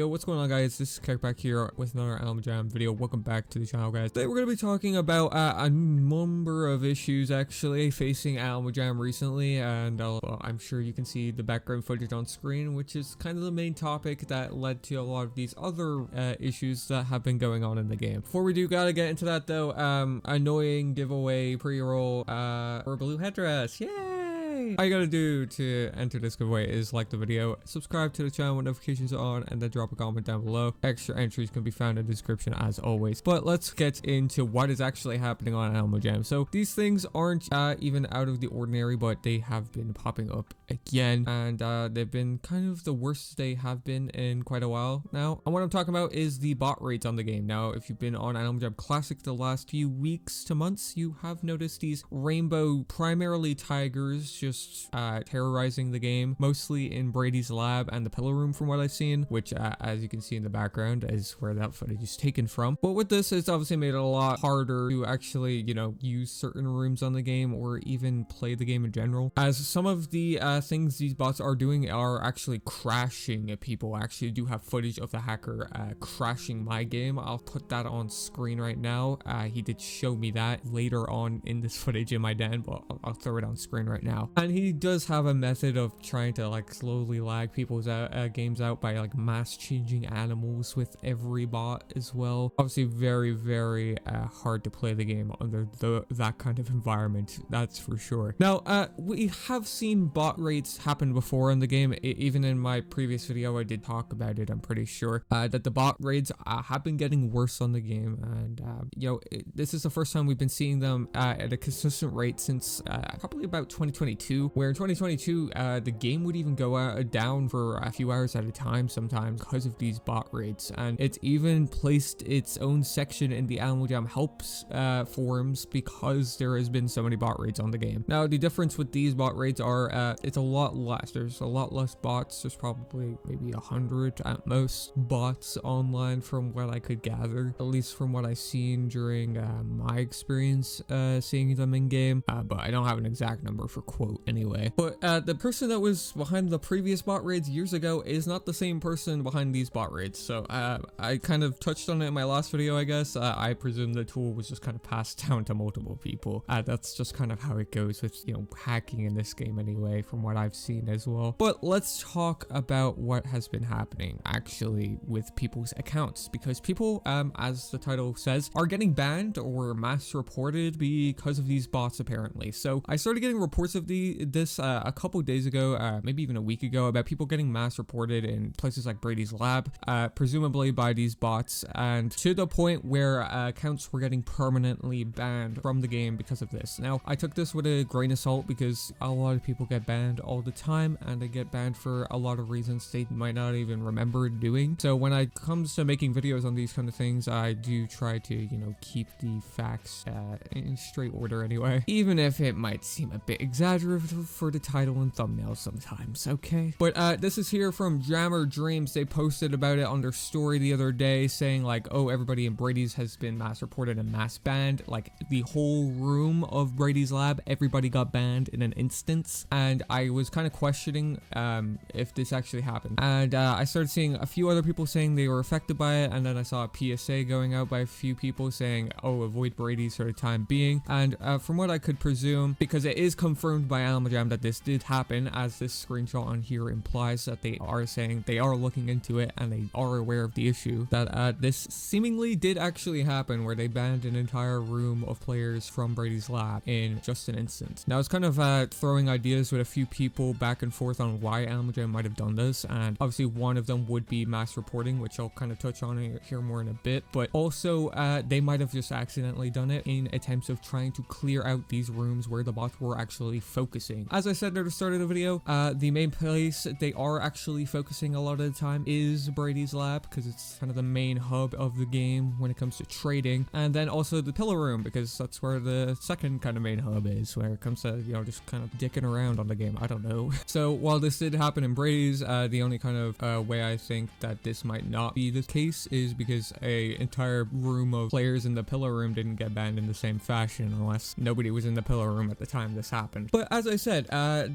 Yo, what's going on, guys? This is Keck back here with another AJHQ video. Welcome back to the channel, guys. Today we're going to be talking about a number of issues actually facing AJHQ recently, and I'm sure you can see the background footage on screen, which is kind of the main topic that led to a lot of these other issues that have been going on in the game. Before we do gotta get into that though, annoying giveaway pre-roll for a blue headdress. Yay! All you gotta do to enter this giveaway is like the video, subscribe to the channel with notifications on, and then drop a comment down below. Extra entries can be found in the description as always. But let's get into what is actually happening on AJHQ. So these things aren't even out of the ordinary, but they have been popping up again, and they've been kind of the worst they have been in quite a while now. And what I'm talking about is the bot rates on the game. Now, if you've been on AJHQ Classic the last few weeks to months, you have noticed these rainbow, primarily tigers, just terrorizing the game, mostly in Bradys Lab and the Pillow Room from what I've seen, which as you can see in the background is where that footage is taken from. But with this, it's obviously made it a lot harder to actually, you know, use certain rooms on the game or even play the game in general, as some of the things these bots are doing are actually crashing people. I actually do have footage of the hacker crashing my game. I'll put that on screen right now. He did show me that later on in this footage in my den, but I'll throw it on screen right now. And he does have a method of trying to like slowly lag people's games out by like mass changing animals with every bot as well. Obviously very hard to play the game under that kind of environment, that's for sure. Now we have seen bot rates happen before in the game. Even in my previous video I did talk about it, I'm pretty sure, that the bot rates have been getting worse on the game, and you know, this is the first time we've been seeing them at a consistent rate since probably about 2022, where in 2022 the game would even go down for a few hours at a time sometimes because of these bot rates. And it's even placed its own section in the AJHQ helps forums because there has been so many bot rates on the game. Now the difference with these bot rates are it's a lot less. There's a lot less bots. There's probably maybe 100 at most bots online from what I could gather, at least from what I've seen during my experience seeing them in game, but I don't have an exact number for quote anyway. But the person that was behind the previous bot raids years ago is not the same person behind these bot raids. So I kind of touched on it in my last video, I guess. I presume the tool was just kind of passed down to multiple people. That's just kind of how it goes with, you know, hacking in this game anyway, from what I've seen as well. But let's talk about what has been happening actually with people's accounts, because people, as the title says, are getting banned or mass reported because of these bots apparently. So I started getting reports of this a couple days ago, maybe even a week ago, about people getting mass reported in places like Bradys Lab, presumably by these bots, and to the point where accounts were getting permanently banned from the game because of this. Now, I took this with a grain of salt because a lot of people get banned all the time, and they get banned for a lot of reasons they might not even remember doing. So when it comes to making videos on these kind of things, I do try to, you know, keep the facts in straight order anyway, even if it might seem a bit exaggerative for the title and thumbnail sometimes, okay? But this is here from Jammer Dreams. They posted about it on their story the other day, saying like, oh, everybody in Bradys has been mass reported and mass banned. Like the whole room of Bradys Lab, everybody got banned in an instance. And I was kind of questioning if this actually happened. And I started seeing a few other people saying they were affected by it, and then I saw a PSA going out by a few people saying, oh, avoid Bradys for the time being. And from what I could presume, because it is confirmed by AJHQ that this did happen, as this screenshot on here implies, that they are saying they are looking into it and they are aware of the issue, that this seemingly did actually happen, where they banned an entire room of players from Bradys Lab in just an instant. Now, I was kind of throwing ideas with a few people back and forth on why AJHQ might have done this, and obviously one of them would be mass reporting, which I'll kind of touch on here more in a bit, but also they might have just accidentally done it in attempts of trying to clear out these rooms where the bots were actually focusing. As I said at the start of the video, the main place they are actually focusing a lot of the time is Bradys Lab, because it's kind of the main hub of the game when it comes to trading, and then also the Pillow Room, because that's where the second kind of main hub is, where it comes to, you know, just kind of dicking around on the game. I don't know. So while this did happen in Bradys, the only kind of way I think that this might not be the case is because a entire room of players in the Pillow Room didn't get banned in the same fashion, unless nobody was in the Pillow Room at the time this happened. But as I I said,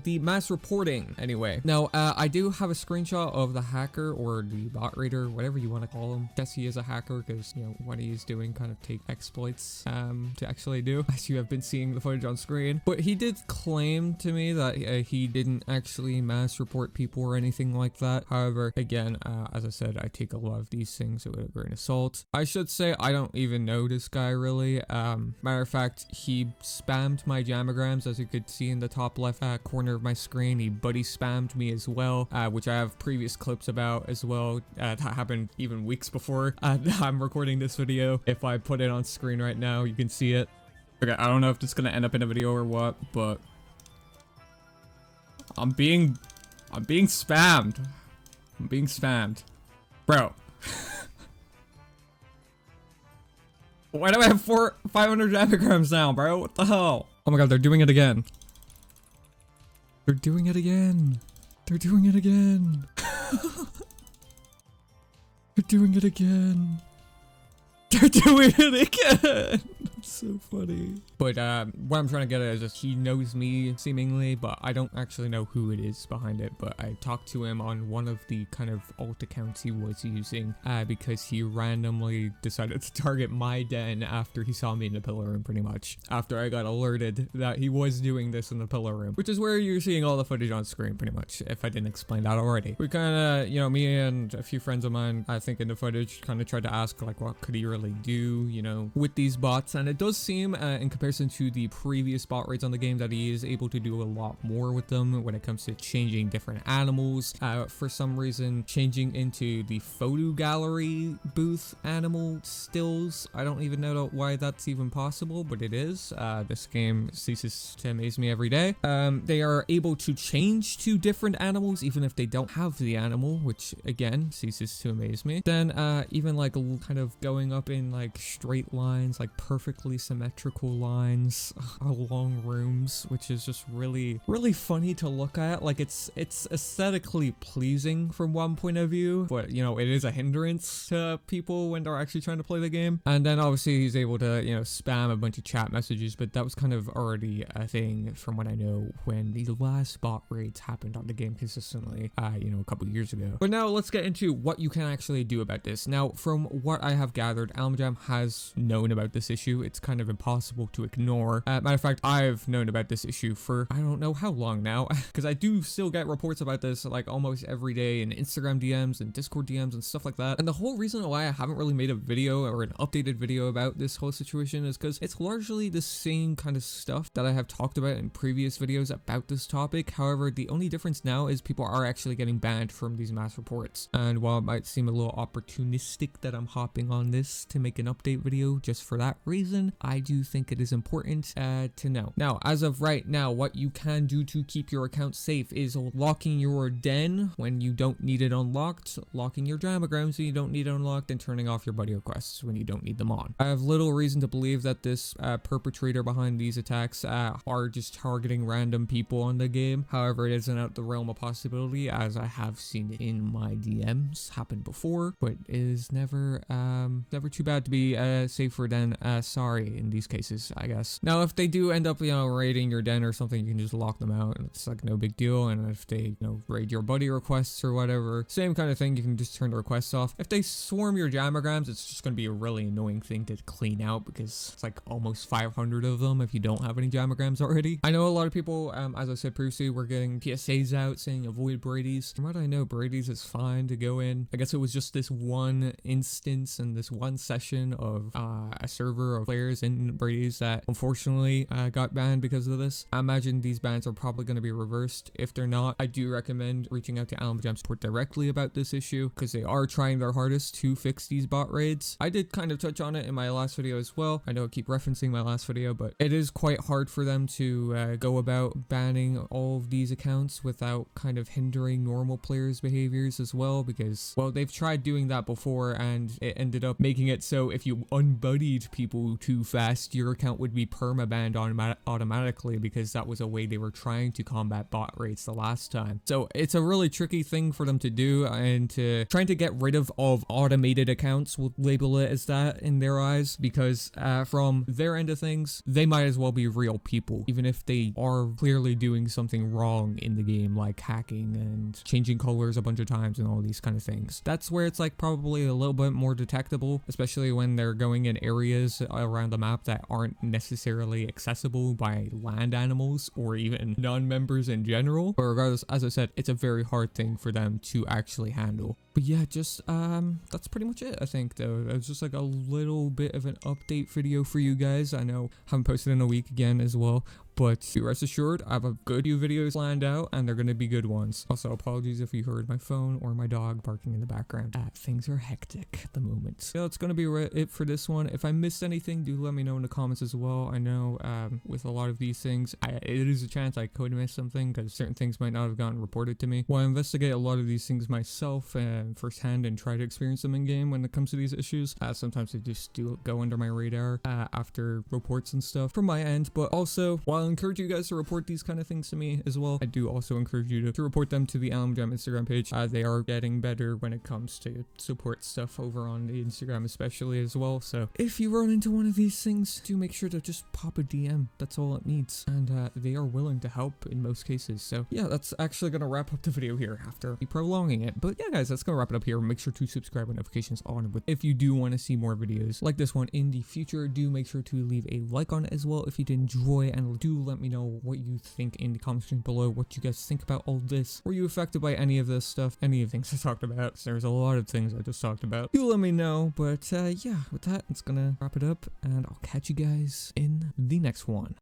the mass reporting anyway. Now, I do have a screenshot of the hacker or the bot raider, whatever you want to call him. Guess he is a hacker because, you know, what he is doing kind of take exploits to actually do, as you have been seeing the footage on screen. But he did claim to me that he didn't actually mass report people or anything like that. However, again, as I said, I take a lot of these things with a grain of salt. I should say I don't even know this guy really. Matter of fact, he spammed my jamograms, as you could see in the top left corner of my screen. He buddy spammed me as well, which I have previous clips about as well. That happened even weeks before I'm recording this video. If I put it on screen right now, you can see it. Okay, I don't know if this is gonna end up in a video or what, but I'm being spammed. I'm being spammed. Bro. Why do I have 500 jamograms now, bro? What the hell? Oh my god, they're doing it again. They're doing it again. They're doing it again. They're doing it again. They're doing it again. That's so funny. But what I'm trying to get at is just he knows me seemingly, but I don't actually know who it is behind it. But I talked to him on one of the kind of alt accounts he was using because he randomly decided to target my den after he saw me in the pillar room, pretty much. After I got alerted that he was doing this in the pillar room, which is where you're seeing all the footage on screen, pretty much, if I didn't explain that already. We kind of, you know, me and a few friends of mine, I think in the footage, kind of tried to ask, like, what could he really do, you know, with these bots. And it does seem, in comparison to the previous bot raids on the game, that he is able to do a lot more with them when it comes to changing different animals. For some reason, changing into the photo gallery booth animal stills. I don't even know why that's even possible, but it is. This game ceases to amaze me every day. They are able to change to different animals even if they don't have the animal, which again ceases to amaze me. Then even like kind of going up in like straight lines, like perfectly symmetrical lines along rooms, which is just really funny to look at. Like it's aesthetically pleasing from one point of view, but you know, it is a hindrance to people when they're actually trying to play the game. And then obviously he's able to, you know, spam a bunch of chat messages, but that was kind of already a thing from what I know when the last bot raids happened on the game consistently, you know, a couple years ago. But now let's get into what you can actually do about this. Now, from what I have gathered, Almajam has known about this issue. It's kind of impossible to ignore. Matter of fact, I've known about this issue for I don't know how long now, because I do still get reports about this like almost every day in Instagram DMs and Discord DMs and stuff like that. And the whole reason why I haven't really made a video or an updated video about this whole situation is because it's largely the same kind of stuff that I have talked about in previous videos about this topic. However, the only difference now is people are actually getting banned from these mass reports. And while it might seem a little opportunistic that I'm hopping on this to make an update video just for that reason, I do think it is important to know. Now, as of right now, what you can do to keep your account safe is locking your den when you don't need it unlocked, locking your jamograms when you don't need it unlocked, and turning off your buddy requests when you don't need them on. I have little reason to believe that this perpetrator behind these attacks are just targeting random people on the game. However, it isn't out the realm of possibility, as I have seen it in my DMs happen before, but it is never too bad to be safer than sorry in these cases, I guess. Now, if they do end up, you know, raiding your den or something, you can just lock them out and it's like no big deal. And if they, you know, raid your buddy requests or whatever, same kind of thing, you can just turn the requests off. If they swarm your jamograms, it's just going to be a really annoying thing to clean out because it's like almost 500 of them if you don't have any jamograms already. I know a lot of people, as I said previously, were getting PSAs out saying avoid Bradys. From what I know, Bradys is fine to go in. I guess it was just this one instance and this one session of a server of players in Bradys that unfortunately got banned because of this. I imagine these bans are probably going to be reversed. If they're not, I do recommend reaching out to Almajam support directly about this issue because they are trying their hardest to fix these bot raids. I did kind of touch on it in my last video as well. I know I keep referencing my last video, but it is quite hard for them to go about banning all of these accounts without kind of hindering normal players' behaviors as well, because, well, they've tried doing that before and it ended up making it so if you unbuddied people too fast, your account would would be permabanned automatically, because that was a way they were trying to combat bot rates the last time. So it's a really tricky thing for them to do, and trying to get rid of automated accounts, we'll label it as that in their eyes, because from their end of things, they might as well be real people, even if they are clearly doing something wrong in the game, like hacking and changing colors a bunch of times and all these kind of things. That's where it's like probably a little bit more detectable, especially when they're going in areas around the map that aren't necessarily accessible by land animals or even non-members in general. But regardless, as I said, it's a very hard thing for them to actually handle. But yeah, just that's pretty much it, I think, though. It was just like a little bit of an update video for you guys. I know I haven't posted in a week again as well, but be rest assured, I have a good few videos planned out, and they're going to be good ones. Also, apologies if you heard my phone or my dog barking in the background. Things are hectic at the moment. So it's going to be it for this one. If I missed anything, do let me know in the comments as well. I know with a lot of these things, it is a chance I could miss something, because certain things might not have gotten reported to me. While I investigate a lot of these things myself firsthand and try to experience them in game when it comes to these issues, sometimes they just do go under my radar after reports and stuff from my end. But also, while I encourage you guys to report these kind of things to me as well, I do also encourage you to report them to the AJHQ Instagram page. They are getting better when it comes to support stuff over on the Instagram especially as well. So if you run into one of these things, do make sure to just pop a DM. That's all it needs, and they are willing to help in most cases. So yeah, that's actually gonna wrap up the video here after prolonging it. But yeah, guys, that's gonna wrap it up here. Make sure to subscribe with notifications on. If you do want to see more videos like this one in the future, do make sure to leave a like on it as well if you did enjoy, and do let me know what you think in the comment section below, what you guys think about all this. Were you affected by any of this stuff, any of the things I talked about? There's a lot of things I just talked about. Do let me know. But yeah, with that, it's gonna wrap it up, and I'll catch you guys in the next one.